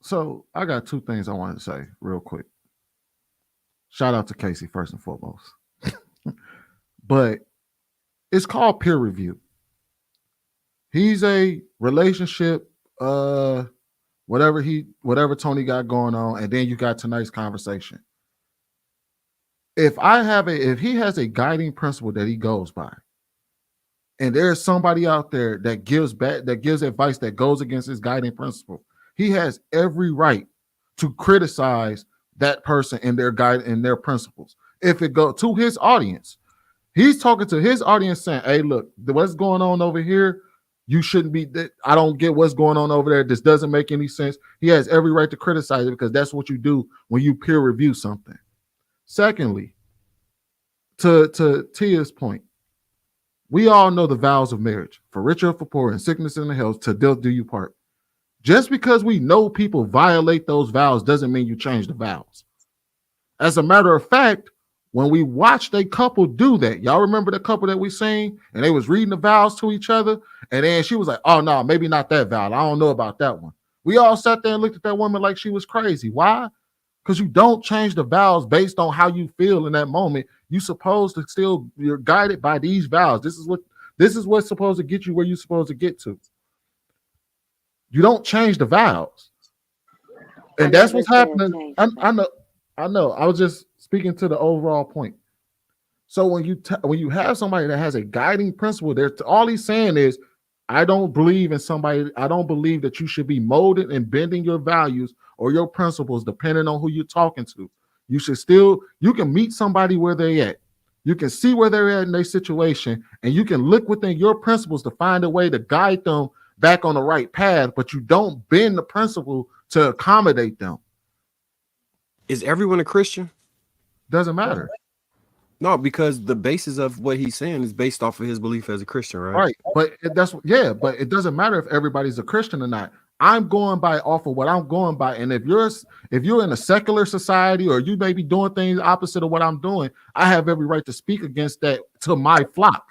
So I got two things I wanted to say real quick. Shout out to Casey first and foremost. But it's called peer review. He's a relationship, whatever Tony got going on, and then you got tonight's conversation. If he has a guiding principle that he goes by, and there's somebody out there that gives advice that goes against his guiding principle, he has every right to criticize that person and their guide and their principles. If it go to his audience, he's talking to his audience saying, "Hey, look, what's going on over here? You shouldn't be. I don't get what's going on over there. This doesn't make any sense." He has every right to criticize it because that's what you do when you peer review something. Secondly, to Tia's point, we all know the vows of marriage: for richer or for poor, in sickness and in health, to death do you part. Just because we know people violate those vows doesn't mean you change the vows. As a matter of fact, when we watched a couple do that, y'all remember the couple that we seen, and they was reading the vows to each other, and then she was like, "Oh no, maybe not that vow. I don't know about that one." We all sat there and looked at that woman like she was crazy. Why? Because you don't change the vows based on how you feel in that moment. You supposed to still, you're guided by these vows. This is what's supposed to get you where you're supposed to get to. You don't change the vows, and that's what's happening. I know. I was just speaking to the overall point. So when you have somebody that has a guiding principle, there, all he's saying is, I don't believe in somebody. I don't believe that you should be molded and bending your values or your principles depending on who you're talking to. You can meet somebody where they're at. You can see where they're at in their situation, and you can look within your principles to find a way to guide them back on the right path, but you don't bend the principle to accommodate them. Is everyone a Christian? Doesn't matter. No, because the basis of what he's saying is based off of his belief as a Christian, right? Right, but it doesn't matter if everybody's a Christian or not. I'm going by off of what I'm going by, and if you're in a secular society or you may be doing things opposite of what I'm doing, I have every right to speak against that to my flock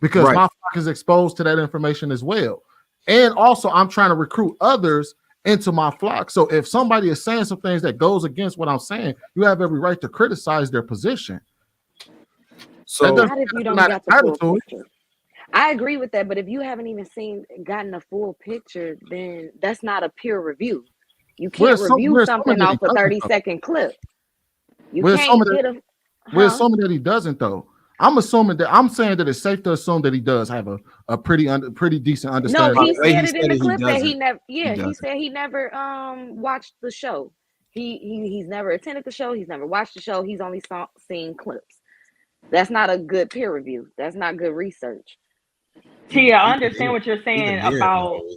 because my flock is exposed to that information as well. And also, I'm trying to recruit others into my flock. So if somebody is saying some things that goes against what I'm saying, you have every right to criticize their position. So not if you don't got the full picture. I agree with that, but if you haven't even gotten a full picture, then that's not a peer review. You can't review something off a 30-second clip. We're assuming that he doesn't, though. I'm saying that it's safe to assume that he does have a pretty decent understanding. No, he said it in the clip that he never. Yeah, he said he never watched the show. He's never attended the show. He's never watched the show. He's only seen clips. That's not a good peer review. That's not good research. Tia, I understand what you're saying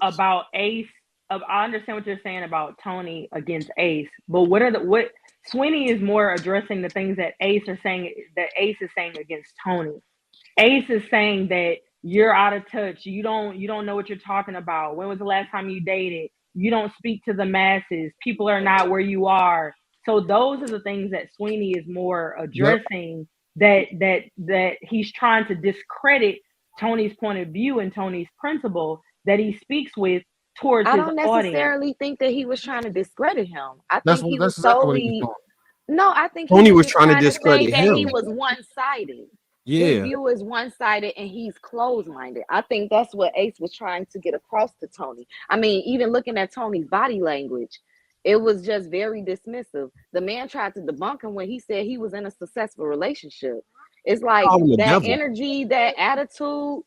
about Ace. I understand what you're saying about Tony against Ace, but what Sweeney is more addressing the things that Ace is saying against Tony. Ace is saying that you're out of touch. You don't know what you're talking about. When was the last time you dated? You don't speak to the masses. People are not where you are. So those are the things that Sweeney is more addressing. Yep. That he's trying to discredit Tony's point of view and Tony's principle that he speaks with towards his audience. I don't necessarily think that he was trying to discredit him. I think he was solely. No, I think Tony was trying to discredit him. He was one-sided. Yeah, his view is one-sided, and he's closed-minded. I think that's what Ace was trying to get across to Tony. I mean, even looking at Tony's body language, it was just very dismissive. The man tried to debunk him when he said he was in a successful relationship. It's like that energy, that attitude,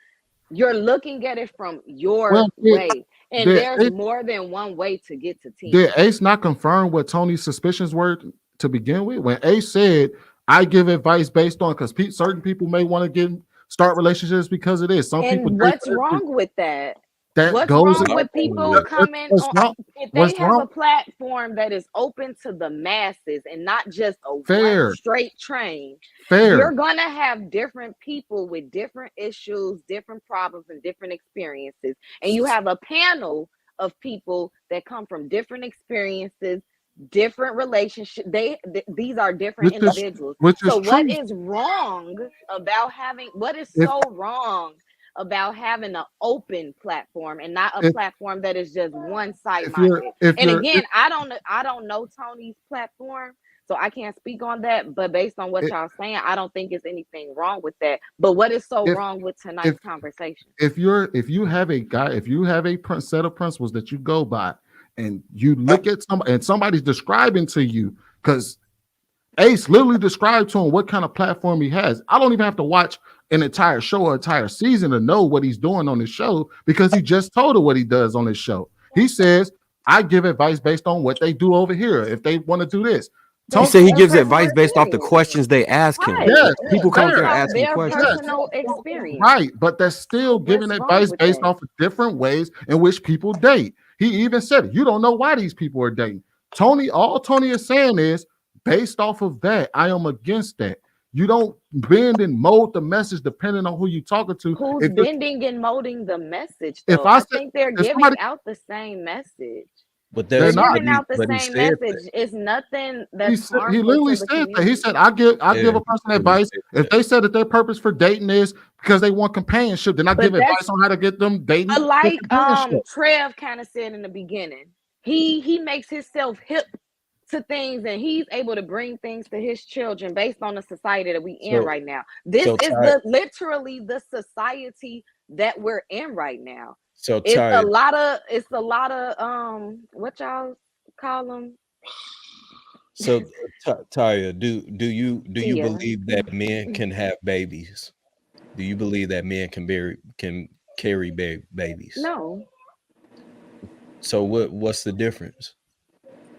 you're looking at it from your way. And there's more than one way to get to Tina. Did Ace not confirm what Tony's suspicions were to begin with? When Ace said, I give advice based on, because certain people may want to start relationships because of this. Some people. What's wrong with that? What's wrong with people coming on? If they have a platform that is open to the masses and not just a one straight train, you're gonna have different people with different issues, different problems, and different experiences. And you have a panel of people that come from different experiences, different relationships. These are different individuals. So what is wrong about having? What is so wrong about having an open platform and not a platform that is just one side minded. And again, I don't know Tony's platform, so I can't speak on that. But based on what y'all saying, I don't think it's anything wrong with that. But what is so wrong with tonight's conversation? If you have a set of principles that you go by, and you look at somebody's describing to you, because Ace literally described to him what kind of platform he has. I don't even have to watch an entire show or entire season to know what he's doing on his show, because he just told her what he does on his show. He says, I give advice based on what they do over here. If they want to do this. He said he gives advice based off the questions they ask him. Yes, people come there asking questions. Personal experience. Right, but that's still giving advice based off of different ways in which people date. He even said it. You don't know why these people are dating. All Tony is saying is, based off of that, I am against that. You don't bend and mold the message depending on who you're talking to. Who's bending and molding the message, though? I think they're giving out the same message. But they're not giving out the same message. It's nothing that's harmful. He literally said that. He said, I give a person advice. If they said that their purpose for dating is because they want companionship, then I give advice on how to get them dating. Like Trev kind of said in the beginning, he makes himself hip to things, and he's able to bring things to his children based on the society that we in right now. This is literally the society that we're in right now. So it's a lot of what y'all call them. So Taya, do you believe that men can have babies? Do you believe that men can carry babies? No. So what's the difference?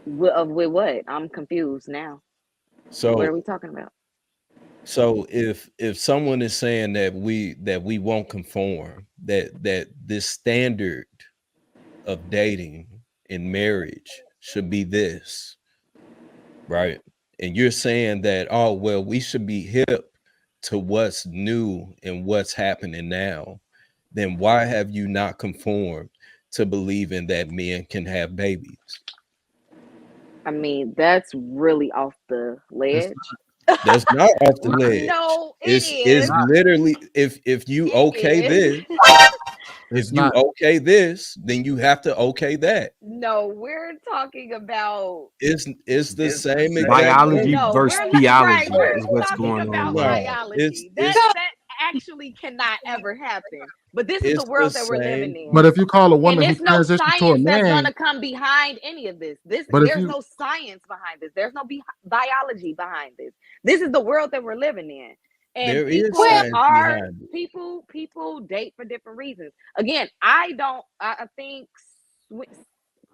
With what? I'm confused now. So what are we talking about? So if someone is saying that we won't conform, that this standard of dating in marriage should be this, right? And you're saying that, oh well, we should be hip to what's new and what's happening now, then why have you not conformed to believing that men can have babies? I mean, that's really off the ledge. That's not off the ledge. No, it's literally if you okay this, if you okay this, then you have to okay that. No, we're talking about it's the same biology versus theology is what's going on. Biology. That actually cannot ever happen. But this is the world that we're living in. But if you call a woman who transitions to a man, that's going to come behind any of this. There's no science behind this. There's no biology behind this. This is the world that we're living in. And people date for different reasons. Again, I think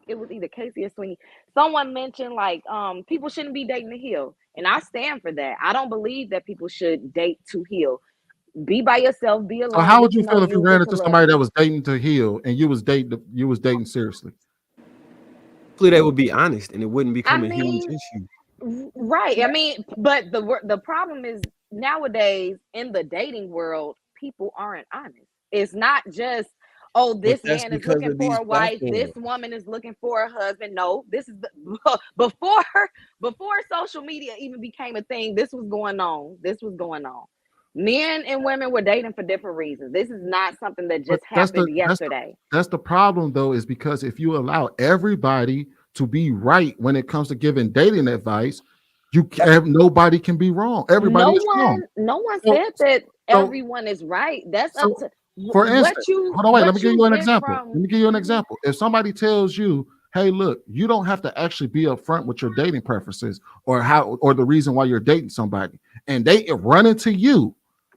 it was either Casey or Sweeney. Someone mentioned like people shouldn't be dating to heal. And I stand for that. I don't believe that people should date to heal. Be by yourself, be alone. So how would you feel if you ran into somebody that was dating to heal and you was dating seriously? Hopefully they would be honest and it wouldn't become a huge issue. Right. I mean, but the problem is nowadays in the dating world, people aren't honest. It's not just, oh, this man is looking for a wife, this woman is looking for a husband. No, this is before social media even became a thing. This was going on. Men and women were dating for different reasons. This is not something that just happened yesterday. That's the problem, though, is because if you allow everybody to be right when it comes to giving dating advice, nobody can be wrong. Everybody is wrong. No one said that everyone is right. That's up to. For instance, let me give you an example. If somebody tells you, hey, look, you don't have to actually be upfront with your dating preferences or the reason why you're dating somebody, and they run into you.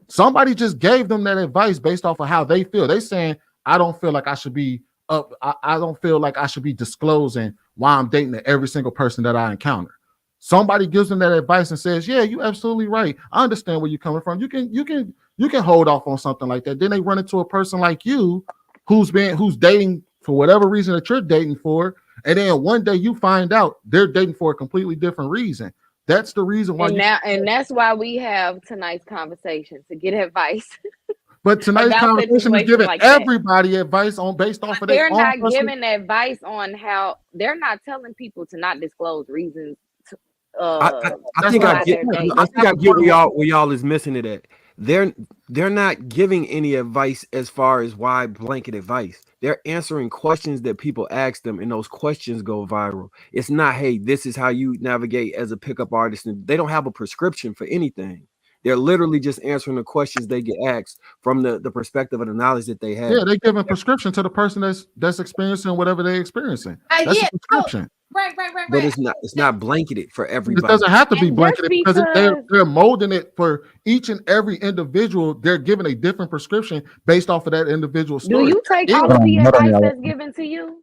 Somebody just gave them that advice based off of how they feel. They saying, I don't feel like I should be up. I don't feel like I should be disclosing why I'm dating every single person that I encounter. Somebody gives them that advice and says, yeah, you're absolutely right. I understand where you're coming from. You can hold off on something like that. Then they run into a person like you who's dating for whatever reason that you're dating for. And then one day you find out they're dating for a completely different reason. That's the reason why. And that's why we have tonight's conversation, to get advice. But tonight's conversation is giving everybody advice based off of their own. They're not giving advice on how. They're not telling people to not disclose reasons. I think I get where y'all is missing it at. they're not giving any advice as far as why blanket advice. They're answering questions that people ask them, and those questions go viral. It's not, hey, this is how you navigate as a pickup artist, and they don't have a prescription for anything. They're literally just answering the questions they get asked from the perspective of the knowledge that they have. Yeah, they give a prescription to the person that's experiencing whatever they're experiencing. That's a prescription. Right. But it's not blanketed for everybody. It doesn't have to be blanketed because they're molding it for each and every individual. They're giving a different prescription based off of that individual story. Do you take all of the advice that's given to you?